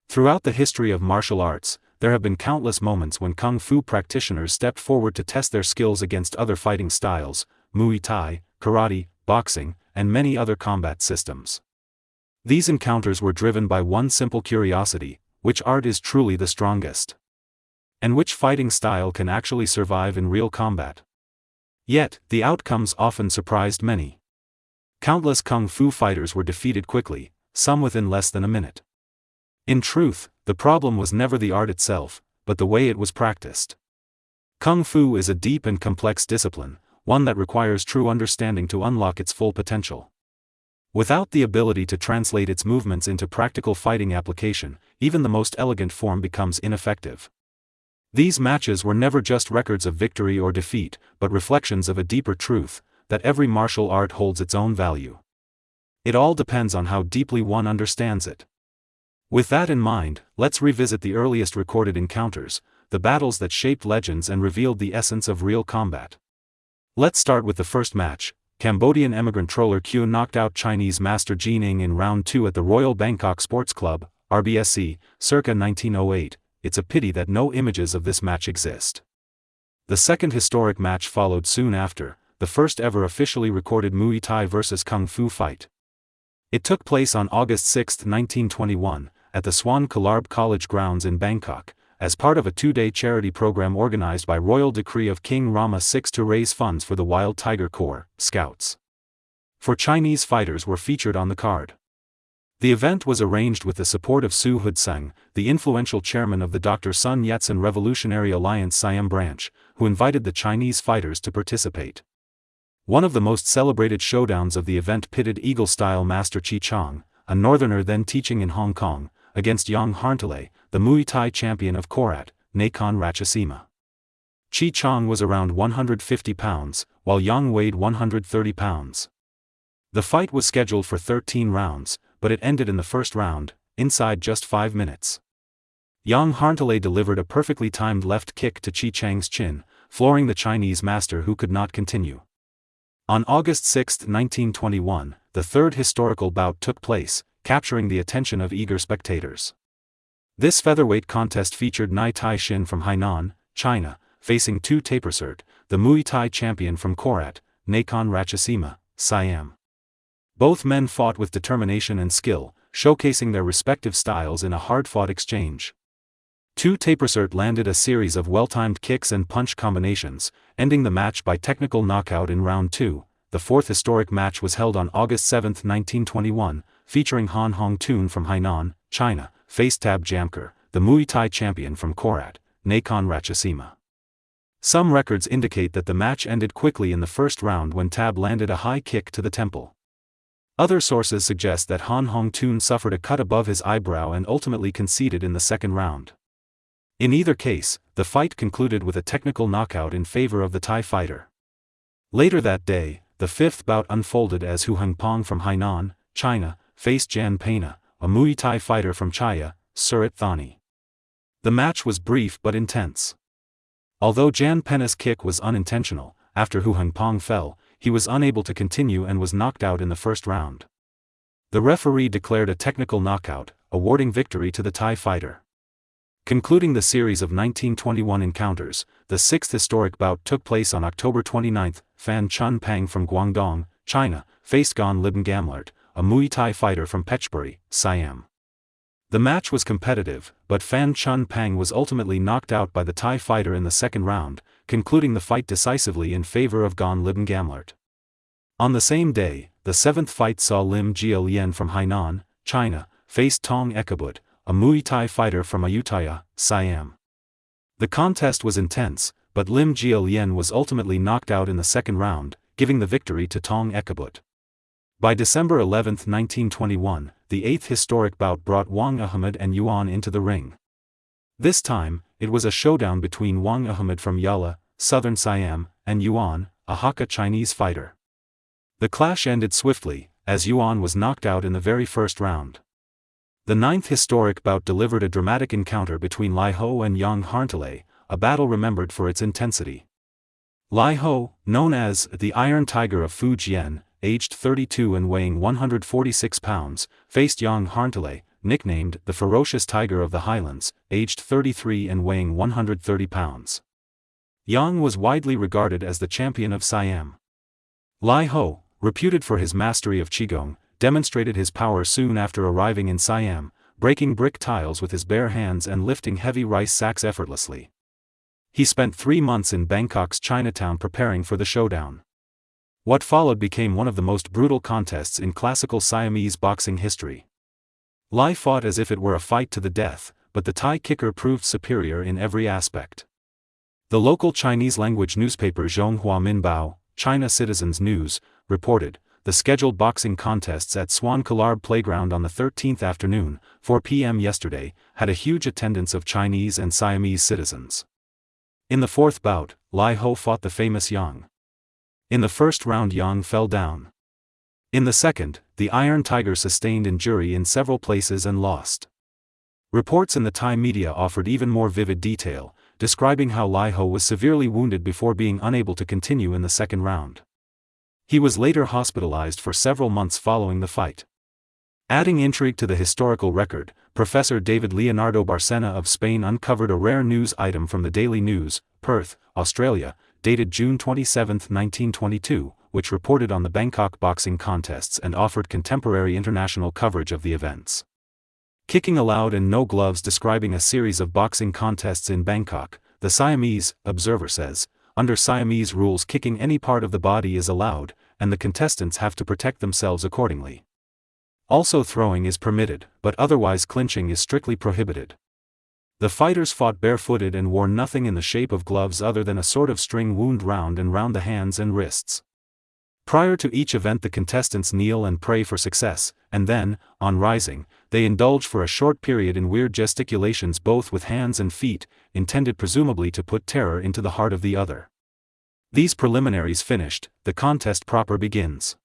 Throughout the history of martial arts, there have been countless moments when kung fu practitioners stepped forward to test their skills against other fighting styles, Muay Thai, karate, boxing, and many other combat systems. These encounters were driven by one simple curiosity: which art is truly the strongest? And which fighting style can actually survive in real combat? Yet, the outcomes often surprised many. Countless kung fu fighters were defeated quickly, some within less than a minute. In truth, the problem was never the art itself, but the way it was practiced. Kung fu is a deep and complex discipline, one that requires true understanding to unlock its full potential. Without the ability to translate its movements into practical fighting application, even the most elegant form becomes ineffective. These matches were never just records of victory or defeat, but reflections of a deeper truth, that every martial art holds its own value. It all depends on how deeply one understands it. With that in mind, let's revisit the earliest recorded encounters, the battles that shaped legends and revealed the essence of real combat. Let's start with the first match. Cambodian emigrant Troller Q knocked out Chinese master Jin Ing in round 2 at the Royal Bangkok Sports Club, RBSC, circa 1908. It's a pity that no images of this match exist. The second historic match followed soon after, the first ever officially recorded Muay Thai vs Kung Fu fight. It took place on August 6, 1921, at the Swan Kalarb College grounds in Bangkok, as part of a 2-day charity program organized by royal decree of King Rama VI to raise funds for the Wild Tiger Corps, Scouts. 4 Chinese fighters were featured on the card. The event was arranged with the support of Su Hudsung, the influential chairman of the Dr. Sun Yat-sen Revolutionary Alliance Siam branch, who invited the Chinese fighters to participate. One of the most celebrated showdowns of the event pitted Eagle-style master Chi Chang, a northerner then teaching in Hong Kong, against Yang Lerttalay, the Muay Thai champion of Korat, Nakhon Ratchasima. Chi Chang was around 150 pounds, while Yang weighed 130 pounds. The fight was scheduled for 13 rounds, but it ended in the first round, inside just 5 minutes. Yang Lerttalay delivered a perfectly timed left kick to Chi Chang's chin, flooring the Chinese master who could not continue. On August 6, 1921, the third historical bout took place, capturing the attention of eager spectators. This featherweight contest featured Nai Tai Shin from Hainan, China, facing Tu Tapersert, the Muay Thai champion from Korat, Nakhon Ratchasima, Siam. Both men fought with determination and skill, showcasing their respective styles in a hard-fought exchange. Tu Tapersert landed a series of well-timed kicks and punch combinations, ending the match by technical knockout in round 2. The fourth historic match was held on August 7, 1921, featuring Han Hong Tun from Hainan, China, faced Tab Jamker, the Muay Thai champion from Korat, Nakhon Ratchasima. Some records indicate that the match ended quickly in the first round when Tab landed a high kick to the temple. Other sources suggest that Han Hong Tun suffered a cut above his eyebrow and ultimately conceded in the second round. In either case, the fight concluded with a technical knockout in favor of the Thai fighter. Later that day, the fifth bout unfolded as Hu Hengpong from Hainan, China, faced Jan Pena, a Muay Thai fighter from Chaya, Surat Thani. The match was brief but intense. Although Jan Pena's kick was unintentional, after Hu Hengpong fell, he was unable to continue and was knocked out in the first round. The referee declared a technical knockout, awarding victory to the Thai fighter. Concluding the series of 1921 encounters, the sixth historic bout took place on October 29. Fan Chun Pang from Guangdong, China, faced Gon Libin Gamlert, a Muay Thai fighter from Phetchaburi, Siam. The match was competitive, but Fan Chun Pang was ultimately knocked out by the Thai fighter in the second round, concluding the fight decisively in favor of Gon Libin Gamlert. On the same day, the seventh fight saw Lim Jia Lien from Hainan, China, faced Tong Ekabut, a Muay Thai fighter from Ayutthaya, Siam. The contest was intense, but Lim Jia Lien was ultimately knocked out in the second round, giving the victory to Tong Ekabut. By December 11, 1921, the eighth historic bout brought Wang Ahmed and Yuan into the ring. This time, it was a showdown between Wang Ahmed from Yala, southern Siam, and Yuan, a Hakka Chinese fighter. The clash ended swiftly, as Yuan was knocked out in the very first round. The ninth historic bout delivered a dramatic encounter between Lai Ho and Yang Lerttalay, a battle remembered for its intensity. Lai Ho, known as the Iron Tiger of Fujian, aged 32 and weighing 146 pounds, faced Yang Lerttalay, nicknamed the Ferocious Tiger of the Highlands, aged 33 and weighing 130 pounds. Yang was widely regarded as the champion of Siam. Lai Ho, reputed for his mastery of Qigong, demonstrated his power soon after arriving in Siam, breaking brick tiles with his bare hands and lifting heavy rice sacks effortlessly. He spent 3 months in Bangkok's Chinatown preparing for the showdown. What followed became one of the most brutal contests in classical Siamese boxing history. Lai fought as if it were a fight to the death, but the Thai kicker proved superior in every aspect. The local Chinese-language newspaper Zhonghua Minbao, China Citizens News, reported, the scheduled boxing contests at Swan Kalarb Playground on the 13th afternoon, 4 p.m. yesterday, had a huge attendance of Chinese and Siamese citizens. In the fourth bout, Lai Ho fought the famous Yang. In the first round Yang fell down. In the second, the Iron Tiger sustained injury in several places and lost. Reports in the Thai media offered even more vivid detail, describing how Lai Ho was severely wounded before being unable to continue in the second round. He was later hospitalized for several months following the fight. Adding intrigue to the historical record, Professor David Leonardo Barcena of Spain uncovered a rare news item from the Daily News, Perth, Australia, dated June 27, 1922, which reported on the Bangkok boxing contests and offered contemporary international coverage of the events. Kicking allowed and no gloves, describing a series of boxing contests in Bangkok, the Siamese observer says, under Siamese rules kicking any part of the body is allowed, and the contestants have to protect themselves accordingly. Also throwing is permitted, but otherwise clinching is strictly prohibited. The fighters fought barefooted and wore nothing in the shape of gloves other than a sort of string wound round and round the hands and wrists. Prior to each event the contestants kneel and pray for success, and then, on rising, they indulge for a short period in weird gesticulations both with hands and feet, intended presumably to put terror into the heart of the other. These preliminaries finished, the contest proper begins.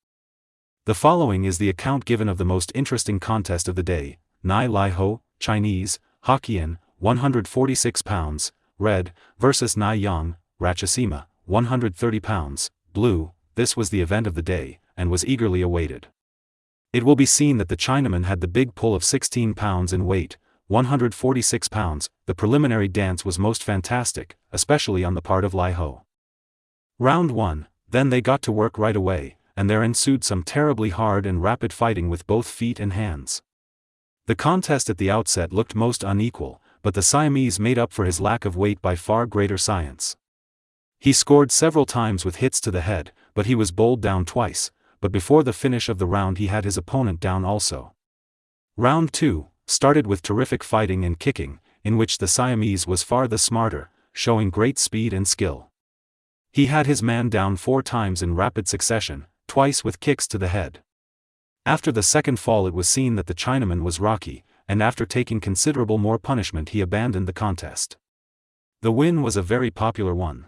The following is the account given of the most interesting contest of the day. Nai Lai Ho, Chinese, Hokkien, 146 pounds, red, versus Nai Yang, Ratchasima, 130 pounds, blue. This was the event of the day, and was eagerly awaited. It will be seen that the Chinaman had the big pull of 16 pounds in weight, 146 pounds. The preliminary dance was most fantastic, especially on the part of Lai Ho. Round 1, then they got to work right away, and there ensued some terribly hard and rapid fighting with both feet and hands. The contest at the outset looked most unequal, but the Siamese made up for his lack of weight by far greater science. He scored several times with hits to the head, but he was bowled down twice, but before the finish of the round he had his opponent down also. Round 2 started with terrific fighting and kicking, in which the Siamese was far the smarter, showing great speed and skill. He had his man down 4 times in rapid succession, twice with kicks to the head. After the second fall it was seen that the Chinaman was rocky, and after taking considerable more punishment he abandoned the contest. The win was a very popular one.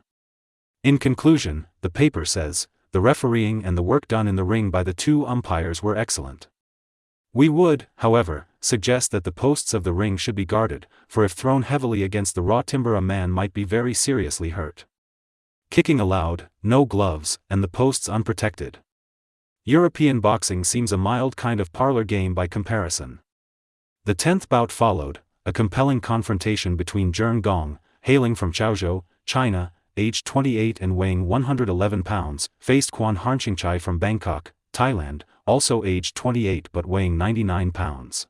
In conclusion, the paper says, the refereeing and the work done in the ring by the 2 umpires were excellent. We would, however, suggest that the posts of the ring should be guarded, for if thrown heavily against the raw timber a man might be very seriously hurt. Kicking allowed, no gloves, and the posts unprotected. European boxing seems a mild kind of parlor game by comparison. The 10th bout followed, a compelling confrontation between Zheng Gong, hailing from Chaozhou, China, aged 28 and weighing 111 pounds, faced Kwan Harnchingchai from Bangkok, Thailand, also aged 28 but weighing 99 pounds.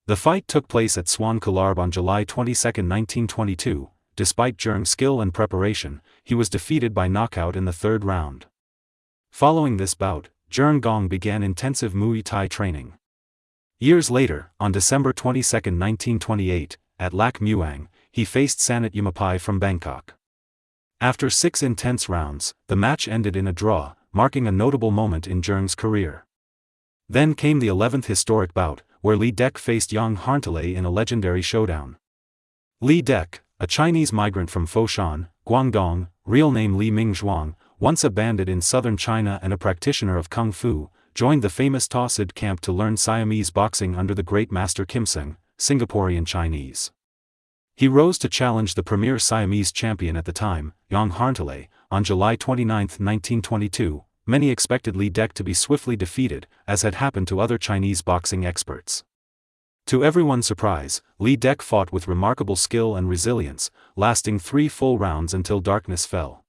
The fight took place at Swan Kalarb on July 22, 1922. Despite Zheng's skill and preparation, he was defeated by knockout in the 3rd round. Following this bout, Zheng Gong began intensive Muay Thai training. Years later, on December 22, 1928, at Lak Muang, he faced Sanat Yamapai from Bangkok. After 6 intense rounds, the match ended in a draw, marking a notable moment in Zheng's career. Then came the 11th historic bout, where Li Dek faced Yang Harntalay in a legendary showdown. Li Dek, a Chinese migrant from Foshan, Guangdong, real name Li Mingzhuang, once a bandit in southern China and a practitioner of Kung Fu, joined the famous Ta Sid camp to learn Siamese boxing under the great master Kim Seng, Singaporean Chinese. He rose to challenge the premier Siamese champion at the time, Yang Harntalay, on July 29, 1922. Many expected Li Dek to be swiftly defeated, as had happened to other Chinese boxing experts. To everyone's surprise, Lee Dek fought with remarkable skill and resilience, lasting 3 full rounds until darkness fell.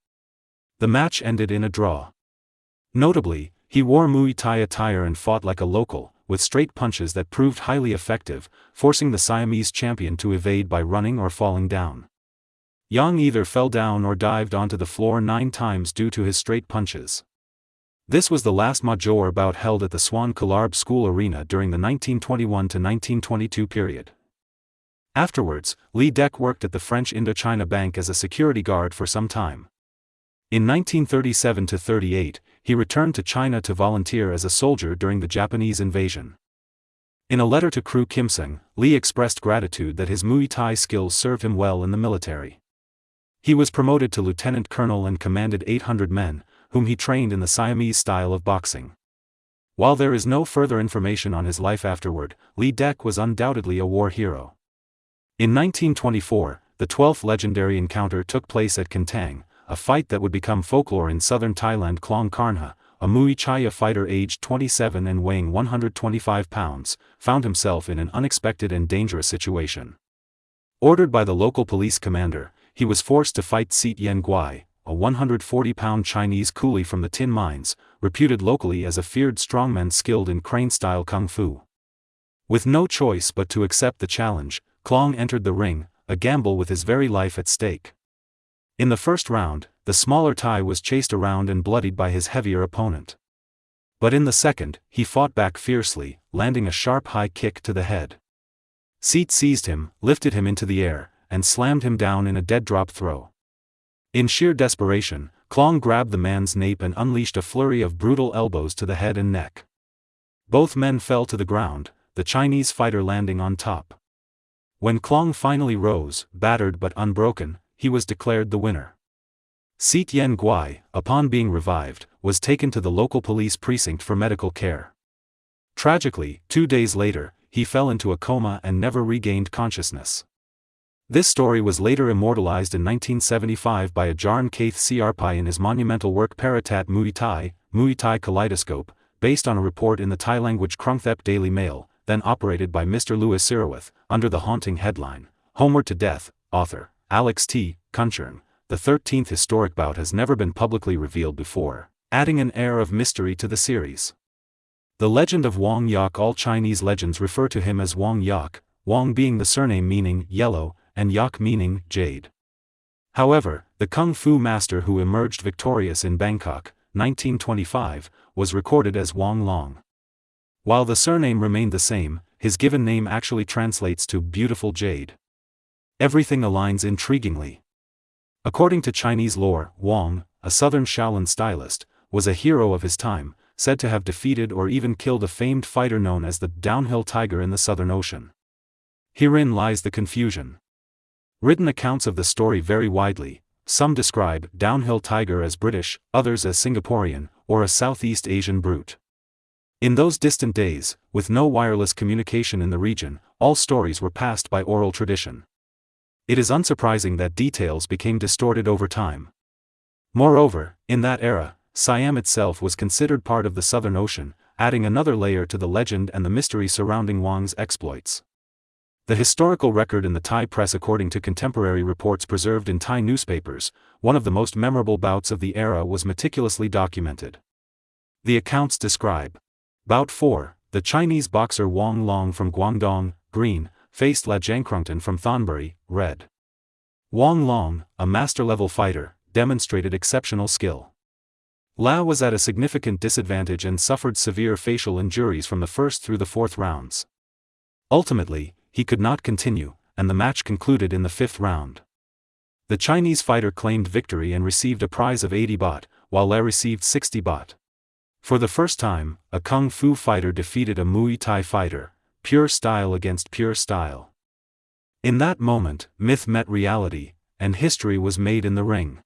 The match ended in a draw. Notably, he wore Muay Thai attire and fought like a local, with straight punches that proved highly effective, forcing the Siamese champion to evade by running or falling down. Yang either fell down or dived onto the floor 9 times due to his straight punches. This was the last major bout held at the Swan Kalarb School Arena during the 1921–1922 period. Afterwards, Lee Dek worked at the French Indochina Bank as a security guard for some time. In 1937–38, he returned to China to volunteer as a soldier during the Japanese invasion. In a letter to Crew Kimsung, Lee expressed gratitude that his Muay Thai skills served him well in the military. He was promoted to lieutenant colonel and commanded 800 men, whom he trained in the Siamese style of boxing. While there is no further information on his life afterward, Lee Dek was undoubtedly a war hero. In 1924, the 12th legendary encounter took place at Kentang, a fight that would become folklore in southern Thailand. Klong Karnha, a Muay Thai fighter aged 27 and weighing 125 pounds, found himself in an unexpected and dangerous situation. Ordered by the local police commander, he was forced to fight Sit Yen Guai, a 140-pound Chinese coolie from the tin mines, reputed locally as a feared strongman skilled in crane-style kung fu. With no choice but to accept the challenge, Klong entered the ring, a gamble with his very life at stake. In the first round, the smaller Thai was chased around and bloodied by his heavier opponent. But in the second, he fought back fiercely, landing a sharp high kick to the head. Sit seized him, lifted him into the air, and slammed him down in a dead drop throw. In sheer desperation, Klong grabbed the man's nape and unleashed a flurry of brutal elbows to the head and neck. Both men fell to the ground, the Chinese fighter landing on top. When Klong finally rose, battered but unbroken, he was declared the winner. Sit Yen Guai, upon being revived, was taken to the local police precinct for medical care. Tragically, 2 days later, he fell into a coma and never regained consciousness. This story was later immortalized in 1975 by Ajaran Kaith Siarpai in his monumental work Paratat Muay Thai Kaleidoscope, based on a report in the Thai-language Krungthep Daily Mail, then operated by Mr. Louis Sirawith, under the haunting headline, Homeward to Death, author, Alex T. Kunchern. The 13th historic bout has never been publicly revealed before, adding an air of mystery to the series. The legend of Wong Yak. All Chinese legends refer to him as Wong Yak, Wong being the surname meaning yellow, and Yak meaning jade. However, the kung fu master who emerged victorious in Bangkok, 1925, was recorded as Wong Long. While the surname remained the same, his given name actually translates to beautiful jade. Everything aligns intriguingly. According to Chinese lore, Wong, a southern Shaolin stylist, was a hero of his time, said to have defeated or even killed a famed fighter known as the Downhill Tiger in the Southern Ocean. Herein lies the confusion. Written accounts of the story vary widely. Some describe Downhill Tiger as British, others as Singaporean, or a Southeast Asian brute. In those distant days, with no wireless communication in the region, all stories were passed by oral tradition. It is unsurprising that details became distorted over time. Moreover, in that era, Siam itself was considered part of the Southern Ocean, adding another layer to the legend and the mystery surrounding Wong's exploits. The historical record in the Thai press. According to contemporary reports preserved in Thai newspapers, one of the most memorable bouts of the era was meticulously documented. The accounts describe: Bout 4, the Chinese boxer Wong Long from Guangdong, green, faced La Jangkrungtan from Thonburi, red. Wong Long, a master-level fighter, demonstrated exceptional skill. La was at a significant disadvantage and suffered severe facial injuries from the first through the fourth rounds. Ultimately, he could not continue, and the match concluded in the fifth round. The Chinese fighter claimed victory and received a prize of 80 baht, while La received 60 baht. For the first time, a kung fu fighter defeated a Muay Thai fighter, pure style against pure style. In that moment, myth met reality, and history was made in the ring.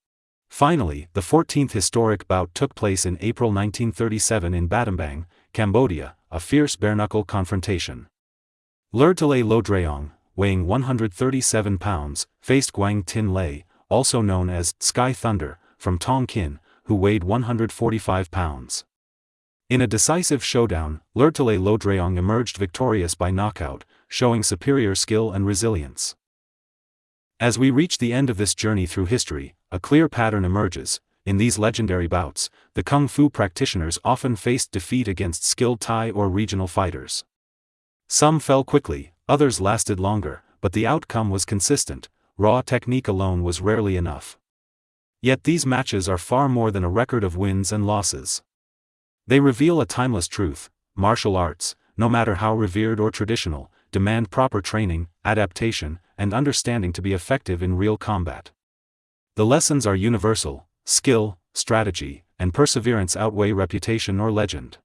Finally, the 14th historic bout took place in April 1937 in Battambang, Cambodia, a fierce bare-knuckle confrontation. Lerttalay Loed-rayong, weighing 137 pounds, faced Guang Tin Lay, also known as Sky Thunder, from Tonkin, who weighed 145 pounds. In a decisive showdown, Lerttalay Loed-rayong emerged victorious by knockout, showing superior skill and resilience. As we reach the end of this journey through history, a clear pattern emerges. In these legendary bouts, the Kung Fu practitioners often faced defeat against skilled Thai or regional fighters. Some fell quickly, others lasted longer, but the outcome was consistent. Raw technique alone was rarely enough. Yet these matches are far more than a record of wins and losses. They reveal a timeless truth: martial arts, no matter how revered or traditional, demand proper training, adaptation, and understanding to be effective in real combat. The lessons are universal: skill, strategy, and perseverance outweigh reputation or legend.